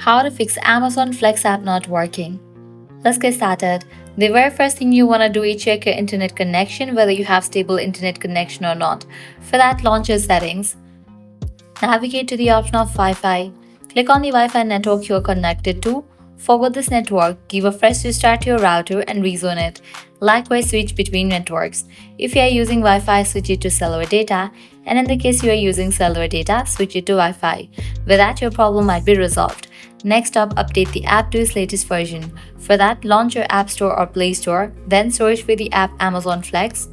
How to fix Amazon Flex app not working. Let's get started. The very first thing you want to do is check your internet connection, whether you have stable internet connection or not. For that, launch your settings. Navigate to the option of Wi-Fi. Click on the Wi-Fi network you are connected to. Forward this network, give a fresh restart to your router and rezone it. Likewise, switch between networks. If you are using Wi-Fi, switch it to cellular data, and in the case you are using cellular data, switch it to Wi-Fi. With that, your problem might be resolved. Next up, update the app to its latest version. For that, launch your App Store or Play Store, then search for the app Amazon Flex.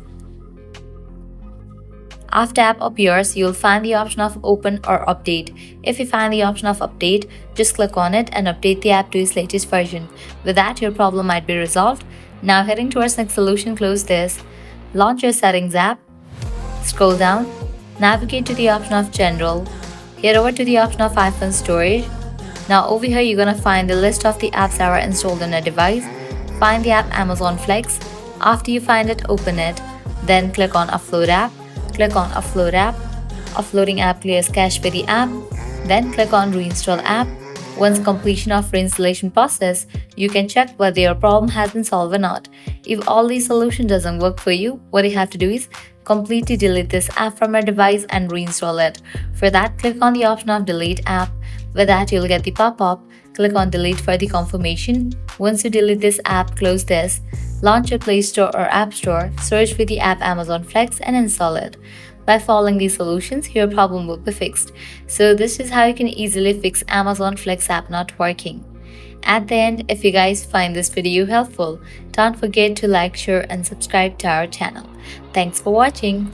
After app appears, you'll find the option of open or update. If you find the option of update, just click on it and update the app to its latest version. With that, your problem might be resolved. Now heading towards next solution, close this. Launch your settings app. Scroll down. Navigate to the option of general. Head over to the option of iPhone storage. Now over here, you're gonna find the list of the apps that are installed on a device. Find the app Amazon Flex. After you find it, open it. Then click on Upload app. Click on Upload app. Uploading app clears cache for the app. Then click on Reinstall app. Once completion of reinstallation process, you can check whether your problem has been solved or not. If all these solutions doesn't work for you, what you have to do is completely delete this app from your device and reinstall it. For that, click on the option of Delete app. With that, you'll get the pop-up. Click on Delete for the confirmation. Once you delete this app, close this. Launch your Play Store or App Store, search for the app Amazon Flex and install it. By following these solutions, your problem will be fixed. So this is how you can easily fix Amazon Flex app not working. At the end, if you guys find this video helpful, don't forget to like, share and subscribe to our channel. Thanks for watching.